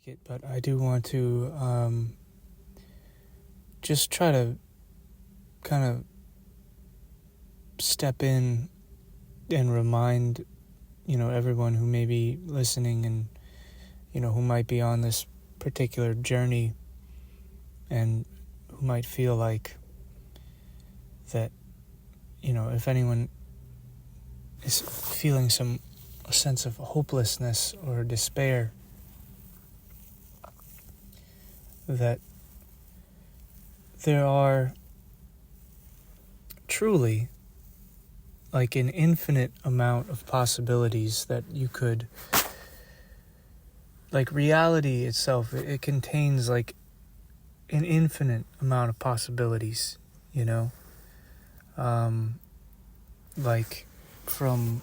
take it, but I do want to just try to kind of step in and remind, everyone who may be listening and, who might be on this particular journey and who might feel like that, if anyone is feeling a sense of hopelessness or despair, that there are truly like an infinite amount of possibilities that you could, like reality itself, it contains like an infinite amount of possibilities, like from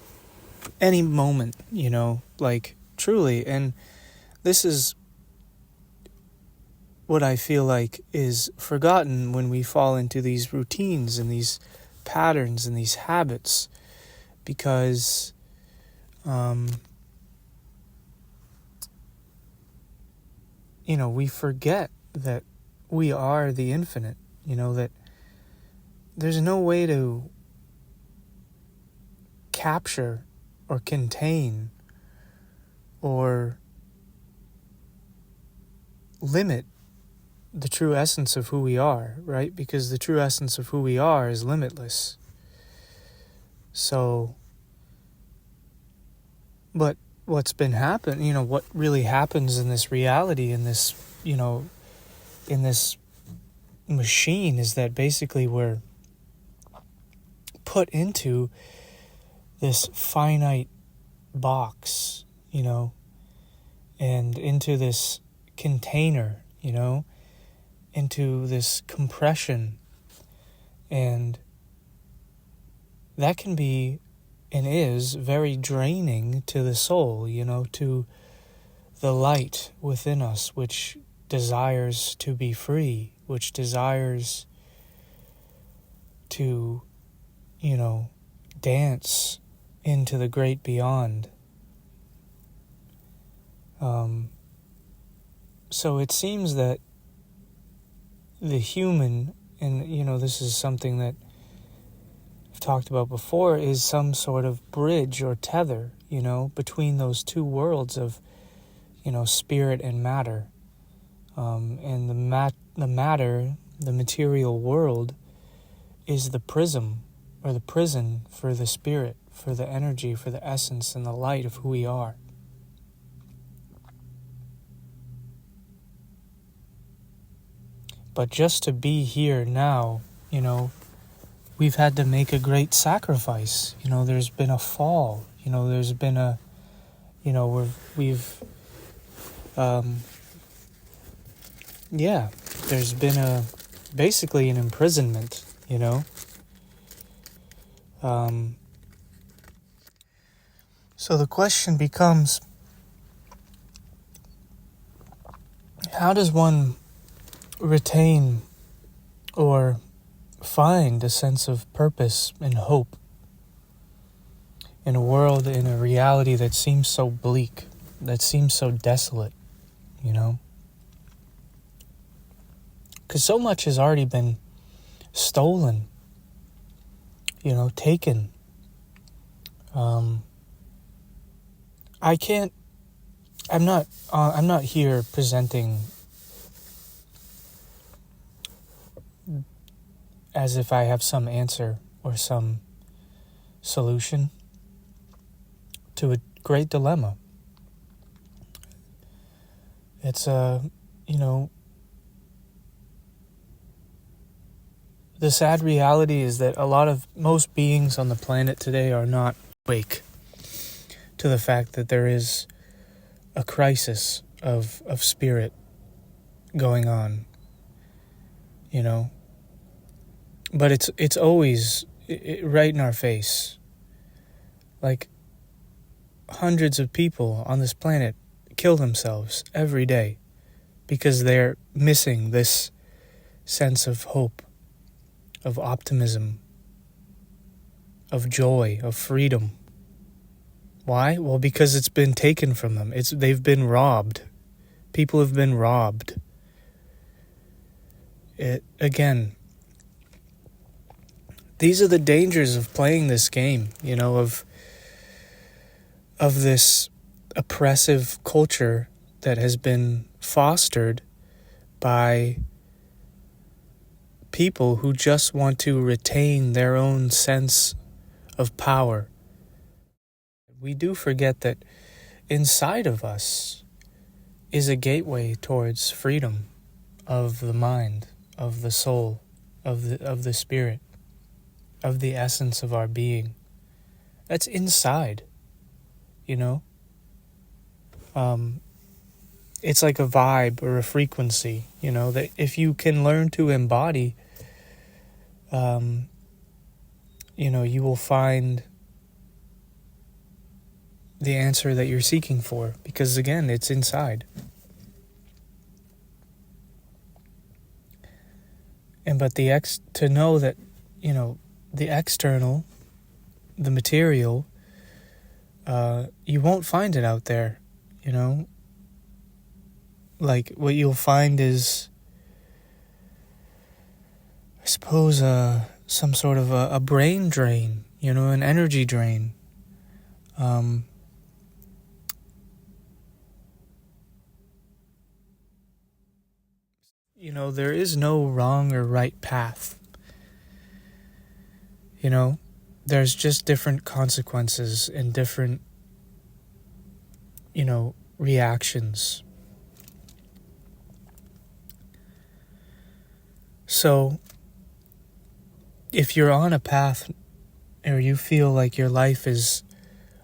any moment, like truly. And this is what I feel like is forgotten when we fall into these routines and these patterns and these habits, because we forget that we are the infinite, that there's no way to capture or contain or limit the true essence of who we are, right? Because the true essence of who we are is limitless. So, but what's been happening, what really happens in this reality, in this, in this machine, is that basically we're put into this finite box, and into this container, into this compression. And that can be and is very draining to the soul, to the light within us, which desires to be free, which desires to, dance into the great beyond. So it seems that the human, and this is something that I've talked about before, is some sort of bridge or tether, between those two worlds of, spirit and matter. And the matter, the material world, is the prism or the prison for the spirit, for the energy, for the essence and the light of who we are. But just to be here now, we've had to make a great sacrifice. There's been a fall. There's been a, there's been basically an imprisonment, So the question becomes, how does one retain or find a sense of purpose and hope in a world, in a reality that seems so bleak, that seems so desolate, Because so much has already been stolen, taken. I'm not here presenting as if I have some answer or some solution to a great dilemma. It's the sad reality is that most beings on the planet today are not awake to the fact that there is a crisis of spirit going on, But it's always right in our face. Like hundreds of people on this planet kill themselves every day because they're missing this sense of hope, of optimism, of joy, of freedom. Why? Well, because it's been taken from them. They've been robbed. People have been robbed. Again, these are the dangers of playing this game, of this oppressive culture that has been fostered by people who just want to retain their own sense of power. We do forget that inside of us is a gateway towards freedom of the mind, of the soul, of the spirit, of the essence of our being. That's inside, It's like a vibe or a frequency, that if you can learn to embody, you will find the answer that you're seeking for, because again, it's inside. But to know that, the external, the material, you won't find it out there, Like, what you'll find is, I suppose, some sort of a brain drain, an energy drain. There is no wrong or right path. There's just different consequences and different, reactions. So, if you're on a path, or you feel like your life is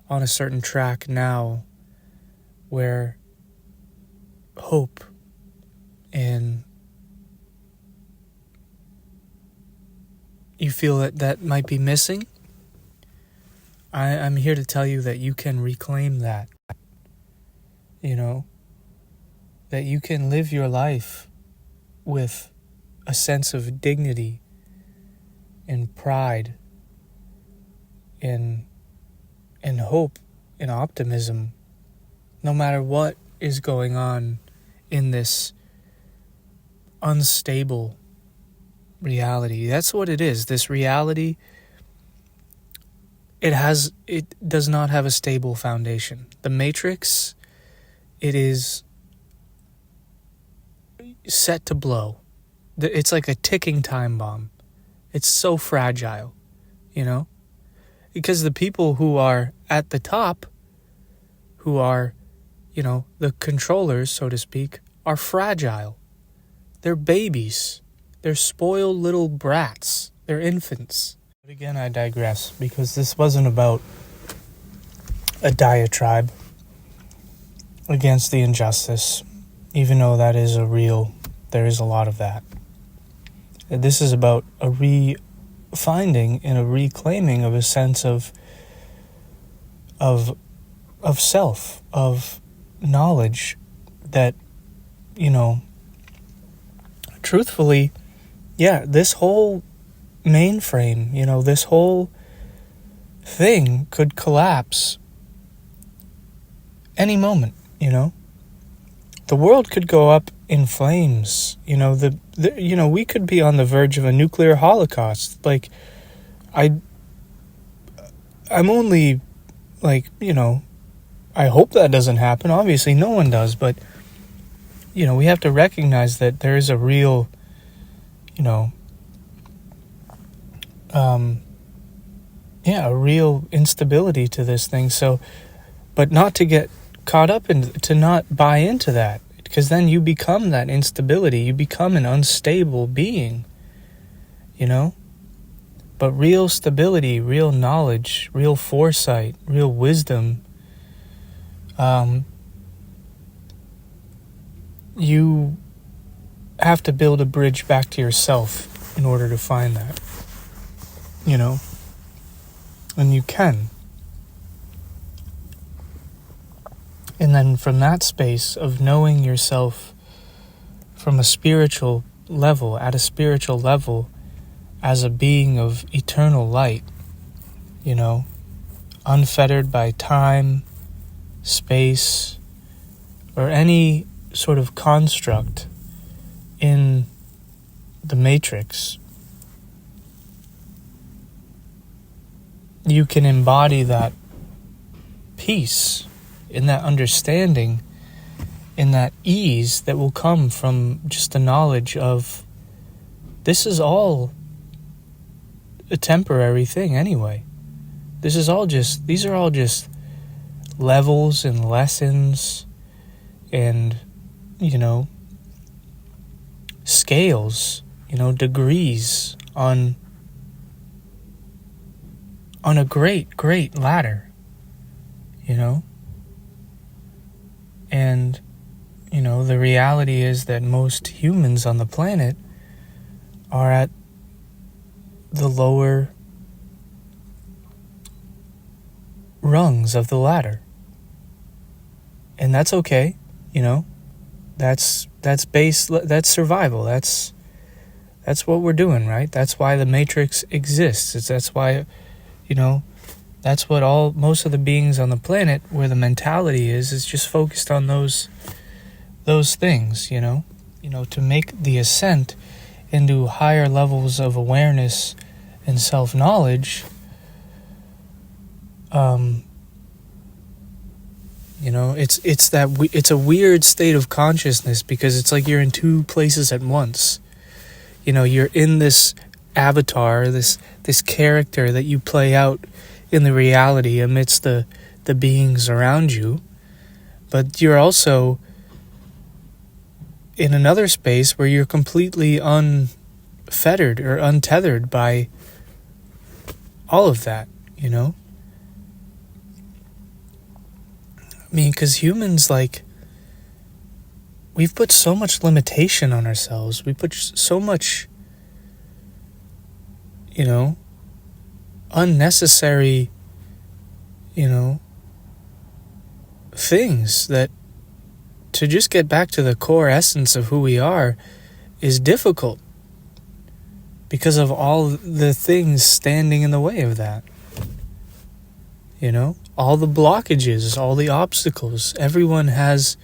on a certain track now, where hope and you feel that might be missing, I'm here to tell you that you can reclaim that. That you can live your life with a sense of dignity and pride and hope and optimism, no matter what is going on in this unstable reality. That's what it is. This reality, it does not have a stable foundation. The Matrix, it is set to blow. It's like a ticking time bomb. It's so fragile, because the people who are at the top, who are, the controllers, so to speak, are fragile. They're babies. They're spoiled little brats. They're infants. But again, I digress, because this wasn't about a diatribe against the injustice, even though there is a lot of that. This is about a refinding and a reclaiming of a sense of self, of knowledge that, truthfully, this whole mainframe, this whole thing could collapse any moment, The world could go up in flames, we could be on the verge of a nuclear holocaust. Like, I'm only, I hope that doesn't happen. Obviously, no one does, but, we have to recognize that there is a real, a real instability to this thing. So, but not to get caught up and to not buy into that, because then you become that instability. You become an unstable being, But real stability, real knowledge, real foresight, real wisdom, you have to build a bridge back to yourself in order to find that, and you can. And then from that space of knowing yourself from a spiritual level, as a being of eternal light, unfettered by time, space, or any sort of construct in the matrix, you can embody that peace, in that understanding, in that ease that will come from just the knowledge of this is all a temporary thing anyway. These are all just levels and lessons and, scales, degrees on a great, great ladder, And, the reality is that most humans on the planet are at the lower rungs of the ladder. And that's okay, That's survival. That's what we're doing, right? That's why the Matrix exists. That's why, that's what most of the beings on the planet, where the mentality is just focused on those things, to make the ascent into higher levels of awareness and self-knowledge. It's a weird state of consciousness, because it's like you're in two places at once. You're in this avatar, this character that you play out in the reality amidst the beings around you, but you're also in another space where you're completely unfettered or untethered by all of that, I mean, because humans, we've put so much limitation on ourselves. We put so much, unnecessary, things that to just get back to the core essence of who we are is difficult because of all the things standing in the way of that. All the blockages, all the obstacles. Everyone has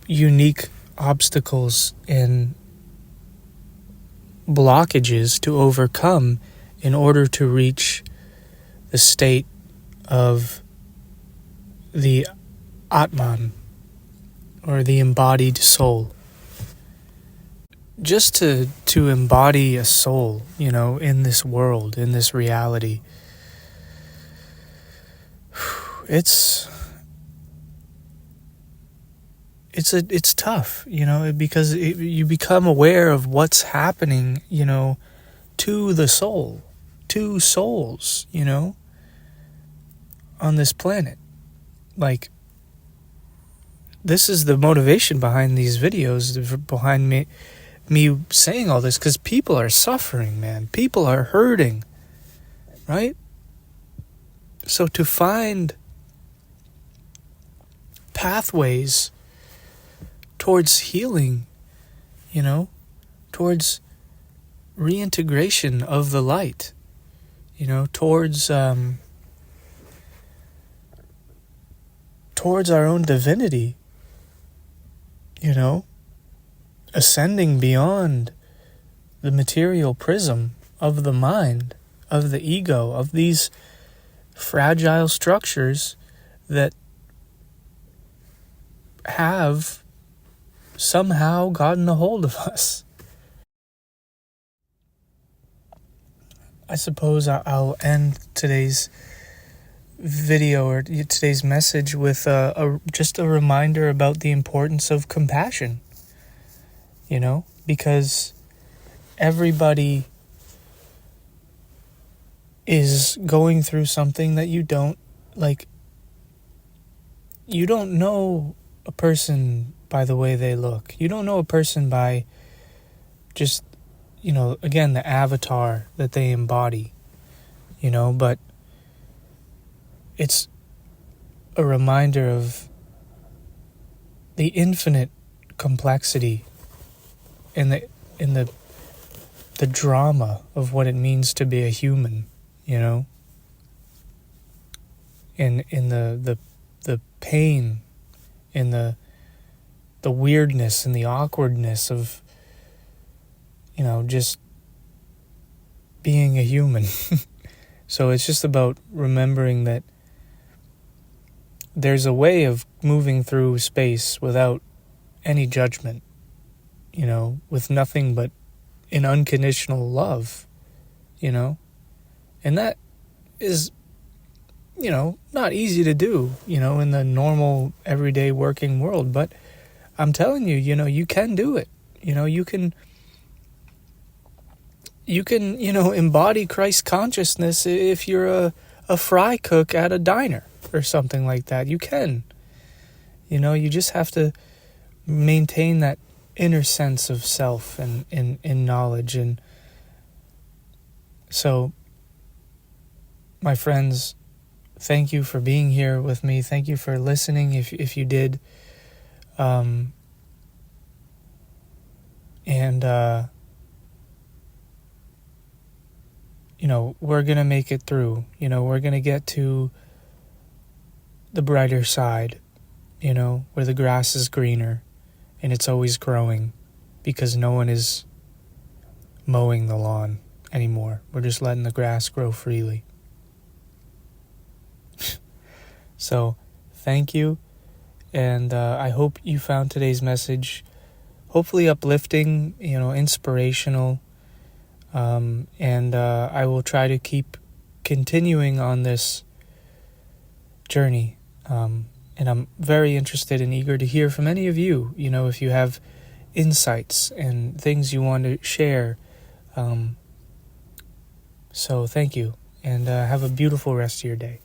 unique obstacles and blockages to overcome in order to reach the state of the Atman, or the embodied soul. Just to embody a soul, in this world, in this reality, it's tough, because you become aware of what's happening, to the soul, to souls, on this planet. This is the motivation behind these videos, behind me saying all this, because people are suffering, man. People are hurting, right? So to find pathways towards healing, towards reintegration of the light, towards our own divinity, ascending beyond the material prism of the mind, of the ego, of these fragile structures that have somehow gotten a hold of us. I suppose I'll end today's video or today's message with just a reminder about the importance of compassion, because everybody is going through something that you don't know a person by the way they look. You don't know a person by just, again, the avatar that they embody, but it's a reminder of the infinite complexity and the drama of what it means to be a human, and in the pain, in the the weirdness and the awkwardness of, just being a human. So it's just about remembering that there's a way of moving through space without any judgment, with nothing but an unconditional love, and that is, not easy to do, in the normal everyday working world, but I'm telling you, you can do it. You can embody Christ consciousness if you're a fry cook at a diner or something like that. You can. You just have to maintain that inner sense of self and in knowledge. And so, my friends, thank you for being here with me. Thank you for listening if you did. We're going to make it through. We're going to get to the brighter side, where the grass is greener and it's always growing because no one is mowing the lawn anymore. We're just letting the grass grow freely. So, thank you. And I hope you found today's message hopefully uplifting, inspirational. And I will try to keep continuing on this journey. And I'm very interested and eager to hear from any of you, if you have insights and things you want to share. So thank you, and have a beautiful rest of your day.